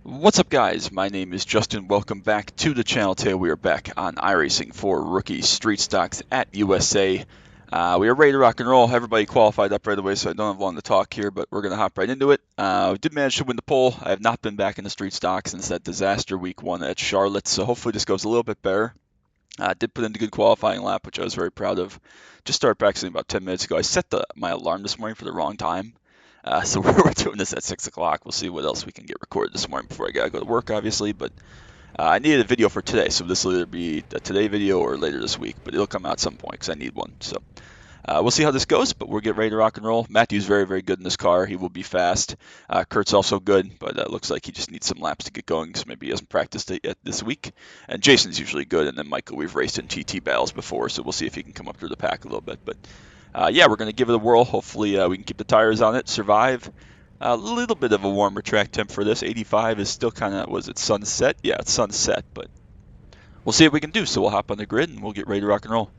What's up, guys? My name is Justin. Welcome back to the channel. Today we are back on iRacing for rookie street stocks at USA. We are ready to rock and roll. Everybody qualified up right away, so I don't have long to talk here, but we're going to hop right into it. We did manage to win the poll. I have not been back in the street stock since that disaster week one at Charlotte, so hopefully this goes a little bit better. Did put in a good qualifying lap, which I was very proud of. Just started practicing about 10 minutes ago. I set my alarm this morning for the wrong time. So we're doing this at 6 o'clock. We'll see what else we can get recorded this morning before I gotta go to work, obviously. But I needed a video for today, so this will either be a today video or later this week. But it'll come out at some point because I need one. So we'll see how this goes, but we'll get ready to rock and roll. Matthew's very, very good in this car. He will be fast. Kurt's also good, but it looks like he just needs some laps to get going, so maybe he hasn't practiced it yet this week. And Jason's usually good, and then Michael, we've raced in TT battles before, so we'll see if he can come up through the pack a little bit. But yeah, we're going to give it a whirl. Hopefully we can keep the tires on it, survive. A little bit of a warmer track temp for this. 85 is still kind of, was it sunset? Yeah, it's sunset, but we'll see what we can do. So we'll hop on the grid, and we'll get ready to rock and roll.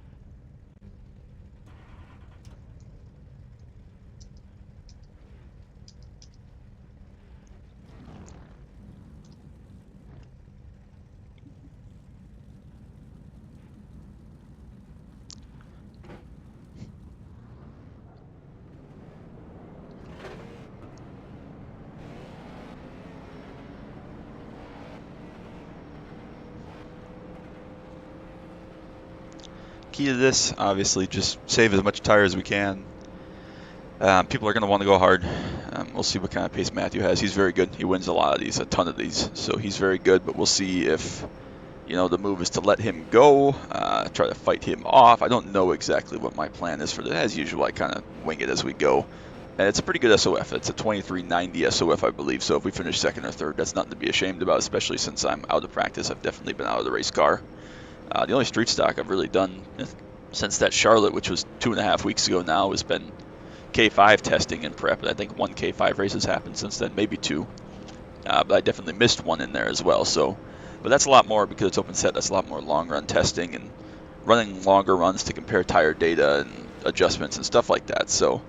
Key to this, obviously, just save as much tire as we can. People are going to want to go hard. We'll see what kind of pace Matthew has. He's very good. He wins a lot of these, a ton of these, so he's very good. But we'll see if, you know, the move is to let him go, try to fight him off. I don't know exactly what my plan is for this. As usual, I kind of wing it as we go. And it's a pretty good SOF. It's a 2390 SOF, I believe. So if we finish second or third, that's nothing to be ashamed about, especially since I'm out of practice. I've definitely been out of the race car. The only street stock I've really done since that Charlotte, which was 2.5 weeks ago now, has been K5 testing and prep. I think one K5 race has happened since then, maybe two. But I definitely missed one in there as well. So, but that's a lot more because it's open set. That's a lot more long run testing and running longer runs to compare tire data and adjustments and stuff like that. So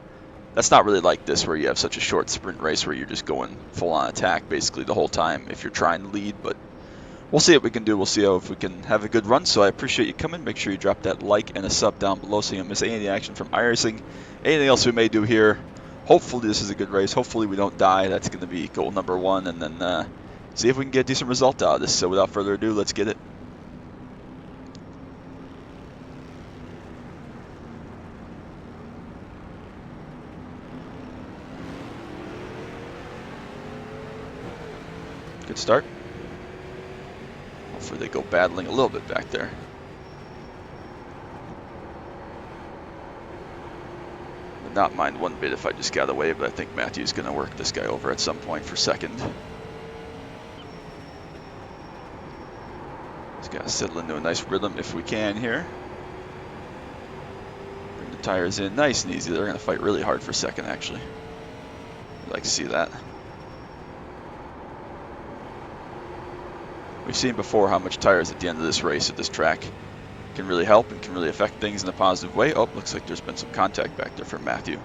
that's not really like this where you have such a short sprint race where you're just going full on attack basically the whole time if you're trying to lead. But we'll see what we can do. We'll see if we can have a good run. So I appreciate you coming. Make sure you drop that like and a sub down below so you don't miss any of the action from iRacing. Anything else we may do here. Hopefully this is a good race. Hopefully we don't die. That's going to be goal number one. And then see if we can get a decent result out of this. So without further ado, let's get it. Good start. Hopefully they go battling a little bit back there. Would not mind one bit if I just got away, but I think Matthew's going to work this guy over at some point for second. Just got to settle into a nice rhythm if we can here. Bring the tires in nice and easy. They're going to fight really hard for second, actually. I'd like to see that. We've seen before how much tires at the end of this race at this track can really help and can really affect things in a positive way. Oh, looks like there's been some contact back there from Matthew.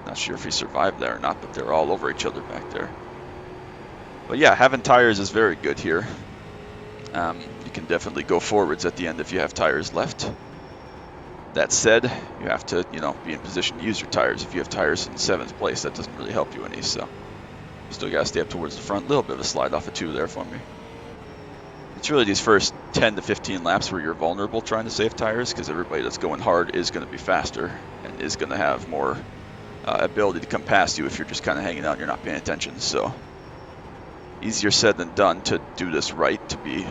Not sure if he survived there or not, but they're all over each other back there. But yeah, having tires is very good here. You can definitely go forwards at the end if you have tires left. That said, you have to, you know, be in position to use your tires. If you have tires in 7th place, that doesn't really help you any. So you still got to stay up towards the front. A little bit of a slide off of 2 there for me. It's really these first 10 to 15 laps where you're vulnerable trying to save tires because everybody that's going hard is going to be faster and is going to have more ability to come past you if you're just kind of hanging out and you're not paying attention. So easier said than done to do this right, to be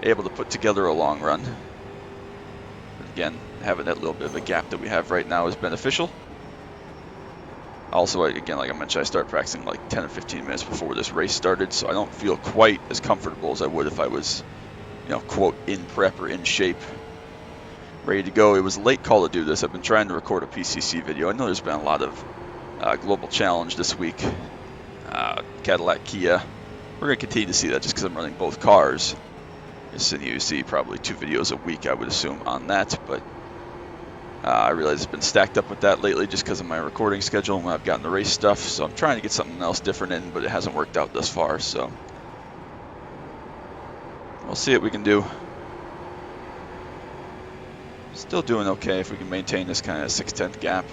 able to put together a long run. But again, having that little bit of a gap that we have right now is beneficial. Also, again, like I mentioned, I started practicing like 10 or 15 minutes before this race started, so I don't feel quite as comfortable as I would if I was, you know, quote, in prep or in shape, ready to go. It was a late call to do this. I've been trying to record a PCC video. I know there's been a lot of Global Challenge this week, Cadillac, Kia. We're going to continue to see that just because I'm running both cars. You see probably 2 videos a week, I would assume, on that, but I realize it's been stacked up with that lately just because of my recording schedule and when I've gotten the race stuff. So I'm trying to get something else different in, but it hasn't worked out thus far. So we'll see what we can do. Still doing okay if we can maintain this kind of 6/10 gap.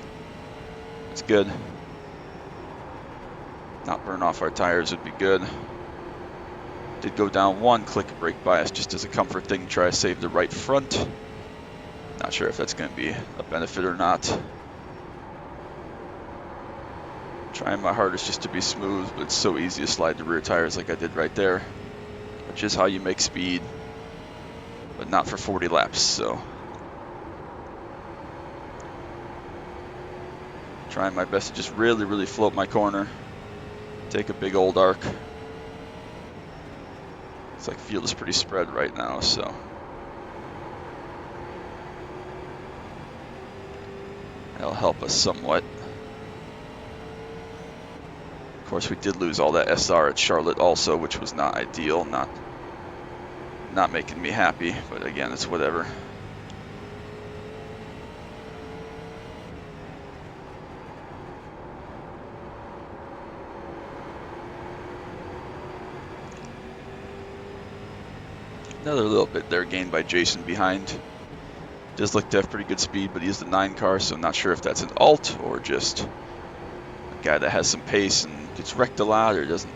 It's good. Not burn off our tires would be good. Did go down one click of brake bias just as a comfort thing, try to save the right front. Not sure if that's going to be a benefit or not. Trying my hardest just to be smooth, but it's so easy to slide the rear tires like I did right there, which is how you make speed, but not for 40 laps. So trying my best to just really float my corner, take a big old arc. It's like field is pretty spread right now, so that'll help us somewhat. Of course, we did lose all that SR at Charlotte also, which was not ideal, not making me happy, but again, it's whatever. Another little bit there gained by Jason behind. Does look to have pretty good speed, but he is the 9 car, so I'm not sure if that's an alt or just a guy that has some pace and gets wrecked a lot or doesn't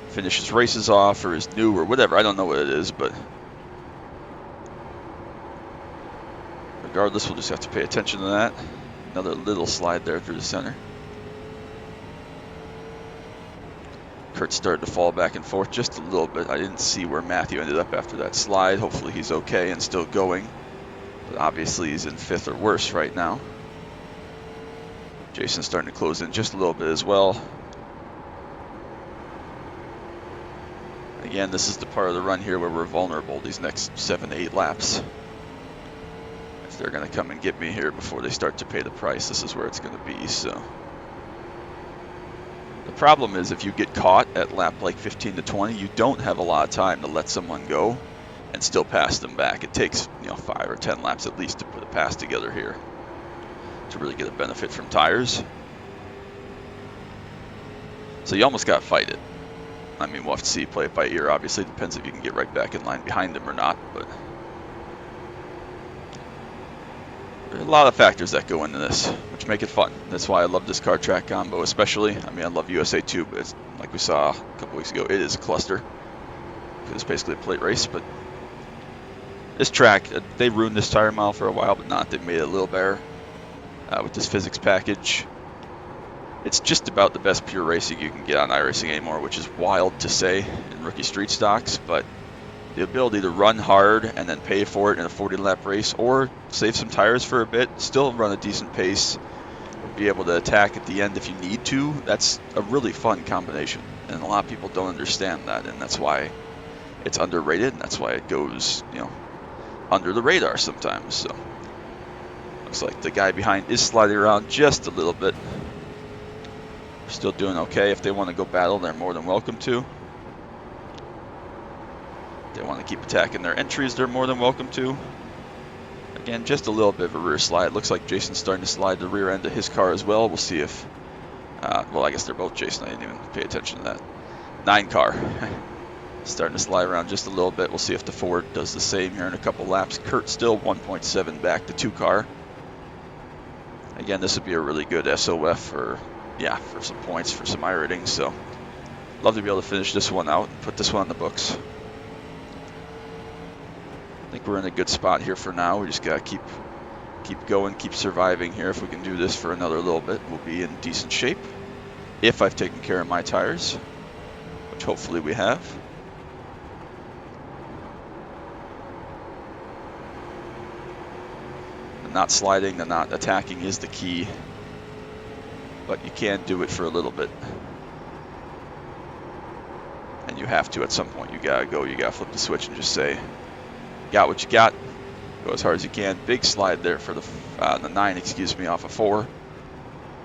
finish his races off or is new or whatever. I don't know what it is, but regardless, we'll just have to pay attention to that. Another little slide there through the center. Kurt started to fall back and forth just a little bit. I didn't see where Matthew ended up after that slide. Hopefully he's okay and still going. But obviously he's in 5th or worse right now. Jason's starting to close in just a little bit as well. Again, this is the part of the run here where we're vulnerable these next 7 to 8 laps. If they're going to come and get me here before they start to pay the price, this is where it's going to be. So the problem is if you get caught at lap like 15 to 20, you don't have a lot of time to let someone go and still pass them back. It takes 5 or 10 laps at least to put a pass together here to really get a benefit from tires. So you almost got to fight it. I mean, we'll have to see, play it by ear. Obviously, depends if you can get right back in line behind them or not. But there are a lot of factors that go into this, which make it fun. That's why I love this car track combo, especially. I mean, I love USA too, but it's, like we saw a couple weeks ago, it is a cluster. It's basically a plate race, but this track, they ruined this tire mile for a while, but not. They made it a little better with this physics package. It's just about the best pure racing you can get on iRacing anymore, which is wild to say in rookie street stocks, but the ability to run hard and then pay for it in a 40-lap race, or save some tires for a bit, still run a decent pace, be able to attack at the end if you need to, that's a really fun combination. And a lot of people don't understand that, and that's why it's underrated, and that's why it goes, under the radar sometimes. So looks like the guy behind is sliding around just a little bit. We're still doing okay. If they want to go battle, they're more than welcome to. If they want to keep attacking their entries, they're more than welcome to. Again, just a little bit of a rear slide. Looks like Jason's starting to slide the rear end of his car as well. We'll see if, well, I guess they're both Jason. I didn't even pay attention to that. 9 car. Starting to slide around just a little bit. We'll see if the Ford does the same here in a couple laps. Kurt still 1.7 back, the 2 car. Again, this would be a really good SOF for some points, for some iRatings. So love to be able to finish this one out and put this one on the books. I think we're in a good spot here for now. We just got to keep going, keep surviving here. If we can do this for another little bit, we'll be in decent shape. If I've taken care of my tires, which hopefully we have. Not sliding and not attacking is the key, but you can do it for a little bit, and you have to at some point. You gotta go, you gotta flip the switch and just say, got what you got, go as hard as you can. Big slide there for the 9, excuse me, off of 4,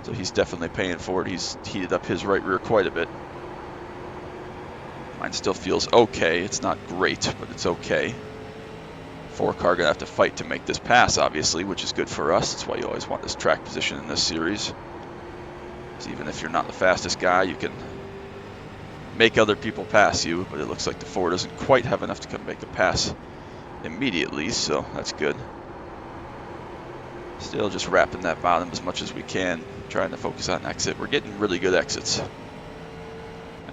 so he's definitely paying for it. He's heated up his right rear quite a bit. Mine still feels okay. It's not great, but it's okay. 4 car going to have to fight to make this pass, obviously, which is good for us. That's why you always want this track position in this series. So even if you're not the fastest guy, you can make other people pass you, but it looks like the 4 doesn't quite have enough to come make a pass immediately, so that's good. Still just wrapping that bottom as much as we can, trying to focus on exit. We're getting really good exits.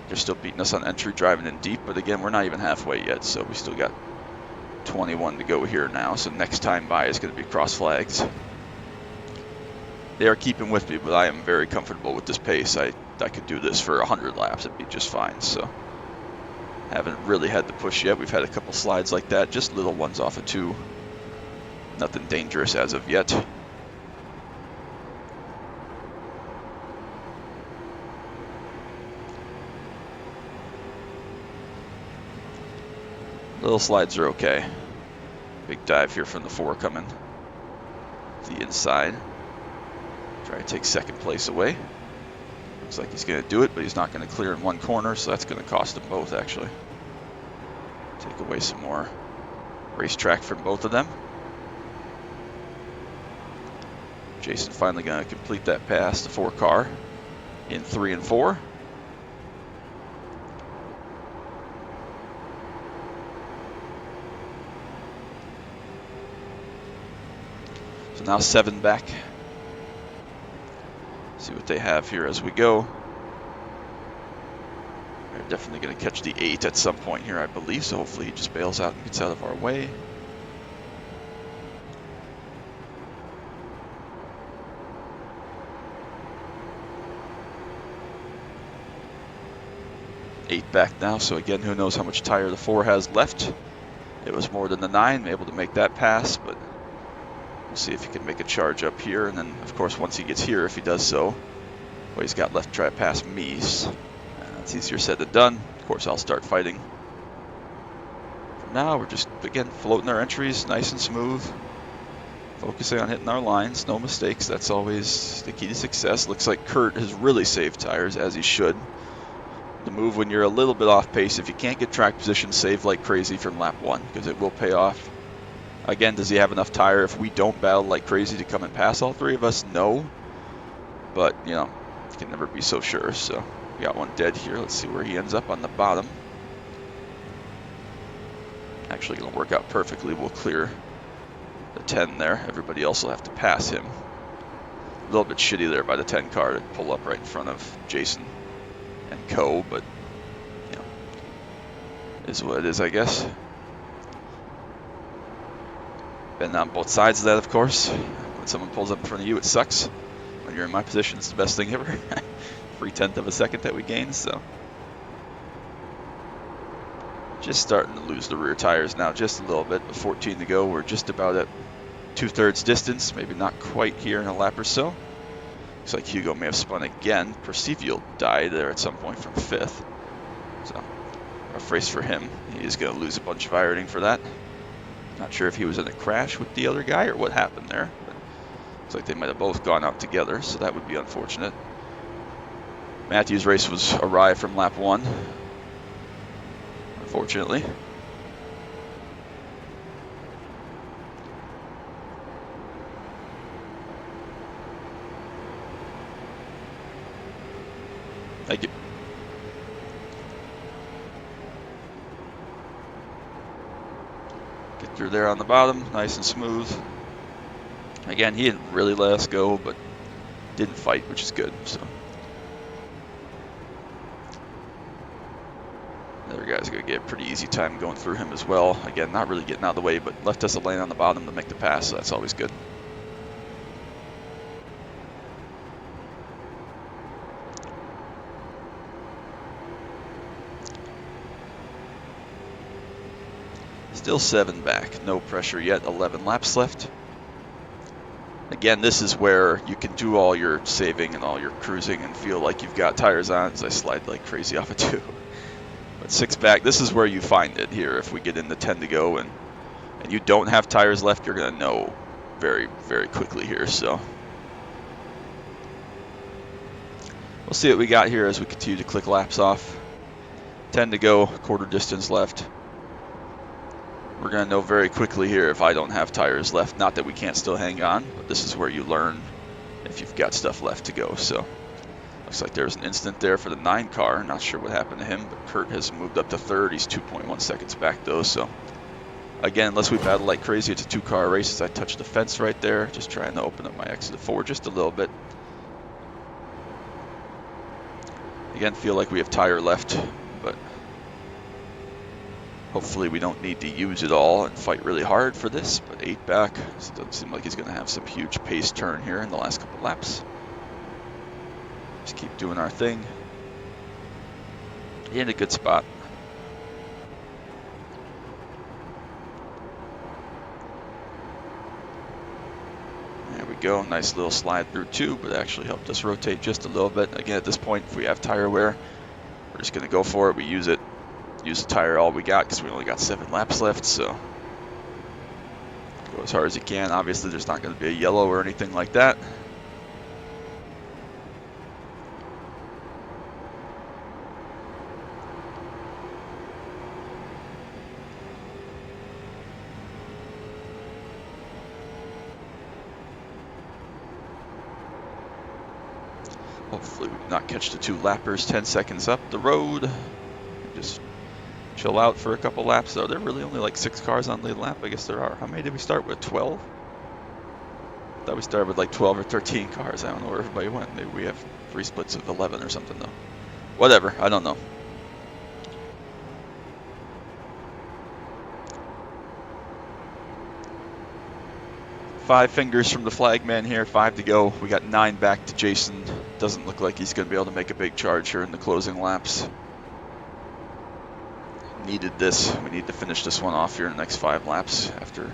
They're still beating us on entry, driving in deep, but again, we're not even halfway yet, so we still got 21 to go here now, so next time by is going to be cross flags. They are keeping with me, but I am very comfortable with this pace. I could do this for 100 laps, it'd be just fine, so haven't really had to push yet. We've had a couple slides like that, just little ones off of 2. Nothing dangerous as of yet. Little slides are okay. Big dive here from the 4 coming to the inside. Try to take second place away. Looks like he's going to do it, but he's not going to clear in one corner, so that's going to cost them both, actually. Take away some more racetrack from both of them. Jason finally going to complete that pass, the 4 car, in 3 and 4. So now 7 back. See what they have here as we go. They're definitely going to catch the 8 at some point here, I believe, so hopefully he just bails out and gets out of our way. Eight back now, so again, who knows how much tire the 4 has left. It was more than the 9, able to make that pass, but we'll see if he can make a charge up here, and then, of course, once he gets here, if he does so, what he's got left to try to pass me. That's easier said than done. Of course, I'll start fighting. For now, we're just, again, floating our entries nice and smooth, focusing on hitting our lines, no mistakes. That's always the key to success. Looks like Kurt has really saved tires, as he should. The move when you're a little bit off pace, if you can't get track position, save like crazy from lap 1, because it will pay off. Again, does he have enough tire if we don't battle like crazy to come and pass all 3 of us? No. But, you know, you can never be so sure. So we got one dead here. Let's see where he ends up on the bottom. Actually going to work out perfectly. We'll clear the 10 there. Everybody else will have to pass him. A little bit shitty there by the 10 car to pull up right in front of Jason and Co. But, you know, is what it is, I guess. Been on both sides of that, of course. When someone pulls up in front of you, it sucks. When you're in my position, it's the best thing ever. Free 1/10 of a second that we gained, so. Just starting to lose the rear tires now, just a little bit. With 14 to go, we're just about at 2/3 distance, maybe not quite here in a lap or so. Looks like Hugo may have spun again. Percival died there at some point from 5th. So, rough race for him. He is going to lose a bunch of ironing for that. Not sure if he was in a crash with the other guy or what happened there. But looks like they might have both gone out together, so that would be unfortunate. Matthew's race was awry from lap 1, unfortunately. Thank you. Get through there on the bottom, nice and smooth. Again, he didn't really let us go, but didn't fight, which is good. So the other guy's gonna get a pretty easy time going through him as well. Again, not really getting out of the way, but left us a lane on the bottom to make the pass, so that's always good. Still 7 back, no pressure yet, 11 laps left. Again, this is where you can do all your saving and all your cruising and feel like you've got tires on, as I slide like crazy off of 2. But 6 back, this is where you find it here. If we get into 10 to go and you don't have tires left, you're going to know very, very quickly here. So we'll see what we got here as we continue to click laps off. 10 to go, quarter distance left. we're going to know very quickly here if I don't have tires left. Not that we can't still hang on, but this is where you learn if you've got stuff left to go. So looks like there's an incident there for the 9 car. Not sure what happened to him, but Kurt has moved up to 3rd. He's 2.1 seconds back though. So again, unless we battle like crazy, it's a 2-car race. As I touch the fence right there, just trying to open up my exit 4 just a little bit. Again, feel like we have tire left, but hopefully we don't need to use it all and fight really hard for this. But 8 back, so it doesn't seem like he's going to have some huge pace turn here in the last couple laps. Just keep doing our thing. In a good spot. There we go, nice little slide through 2, but actually helped us rotate just a little bit. Again, at this point, if we have tire wear, we're just going to go for it. We use it, use the tire all we got because we only got 7 laps left, so go as hard as you can. Obviously, there's not going to be a yellow or anything like that. Hopefully we do not catch the 2 lappers 10 seconds up the road. Just chill out for a couple laps. Though there really only like 6 cars on lead lap. I guess there are. How many did we start with? 12? I thought we started with like 12 or 13 cars. I don't know where everybody went. Maybe we have 3 splits of 11 or something though. Whatever, I don't know. Five fingers from the flagman here, 5 to go. We got 9 back to Jason. Doesn't look like he's going to be able to make a big charge here in the closing laps. Needed this. We need to finish this one off here in the next 5 laps. After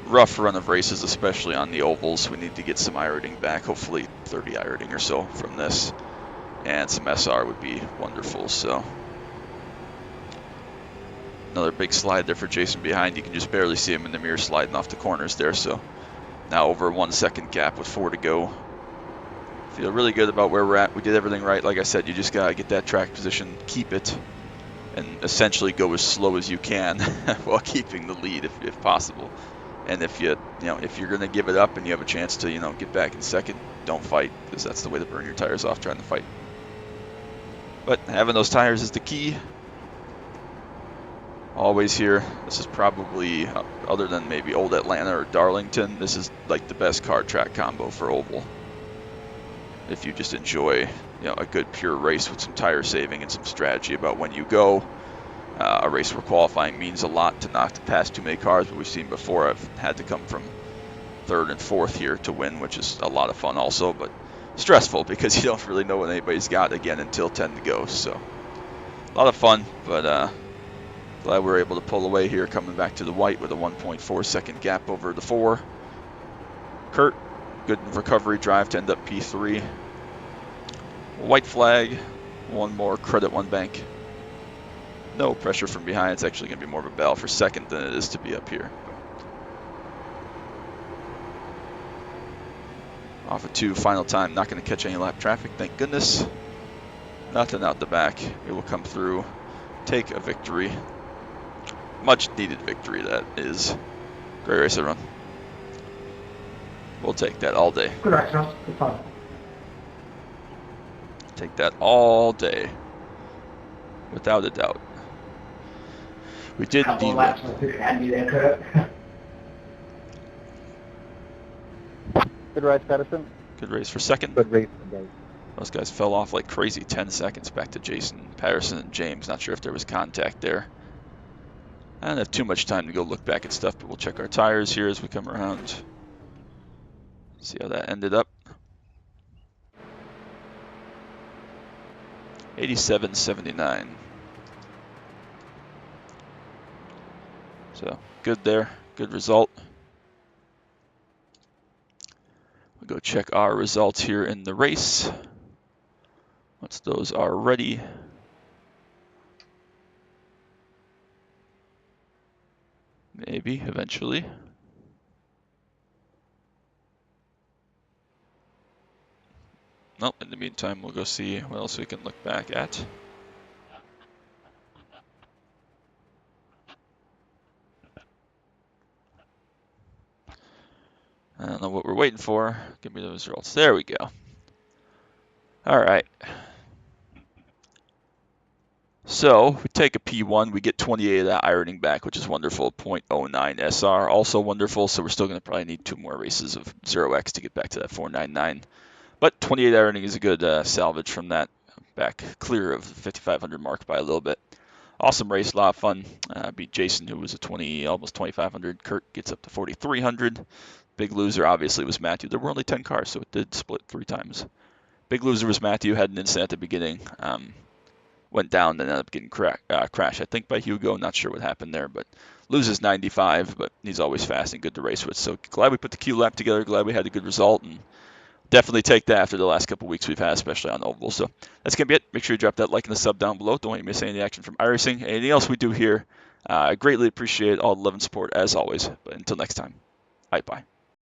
rough run of races, especially on the ovals, we need to get some iRating back. Hopefully 30 iRating or so from this. And some SR would be wonderful. So another big slide there for Jason behind. You can just barely see him in the mirror sliding off the corners there. So now over a 1 second gap with 4 to go. Feel really good about where we're at. We did everything right. Like I said, you just gotta get that track position, keep it, and essentially go as slow as you can while keeping the lead if possible. And if if you're gonna give it up and you have a chance to get back in second, don't fight, because that's the way to burn your tires off, trying to fight. But having those tires is the key. Always here. This is probably, other than maybe Old Atlanta or Darlington, this is like the best car track combo for oval. If you just enjoy a good pure race with some tire saving and some strategy about when you go. A race where qualifying means a lot to not pass too many cars, but we've seen before I've had to come from 3rd and 4th here to win, which is a lot of fun also, but stressful because you don't really know what anybody's got again until 10 to go. So a lot of fun, but glad we were able to pull away here, coming back to the white with a 1.4 second gap over the 4. Kurt, good recovery drive to end up P3. White flag, 1 more, credit 1 bank. No pressure from behind. It's actually going to be more of a battle for second than it is to be up here. Off of 2, final time. Not going to catch any lap traffic, thank goodness. Nothing out the back. It will come through, take a victory. Much needed victory, that is. Great race, everyone. We'll take that all day. Good race, Ross. Good fun. Take that all day. Without a doubt. We did indeed win. Good race, Patterson. Good race for second. Good race, guys. Those guys fell off like crazy. 10 seconds back to Jason, Patterson, and James. Not sure if there was contact there. I don't have too much time to go look back at stuff, but we'll check our tires here as we come around. See how that ended up. 87.79. So good there, good result. We'll go check our results here in the race. Once those are ready. Maybe eventually. Nope, in the meantime, we'll go see what else we can look back at. waiting for. Give me those results. There we go. All right. So we take a P1, we get 28 of that ironing back, which is wonderful. 0.09 SR, also wonderful. So we're still going to probably need 2 more races of 0x to get back to that 499. But 28 ironing is a good salvage from that, back clear of the 5,500 mark by a little bit. Awesome race, a lot of fun. Beat Jason, who was a 20, almost 2,500. Kurt gets up to 4,300. Big loser, obviously, was Matthew. There were only 10 cars, so it did split 3 times. Big loser was Matthew, had an incident at the beginning. Went down and ended up getting crashed, I think, by Hugo. Not sure what happened there, but loses 95, but he's always fast and good to race with. So glad we put the Q lap together. Glad we had a good result, and definitely take that after the last couple weeks we've had, especially on Oval. So that's going to be it. Make sure you drop that like and the sub down below. Don't want you to miss any of the action from iRacing. Anything else we do here, I greatly appreciate all the love and support, as always. But until next time, bye-bye.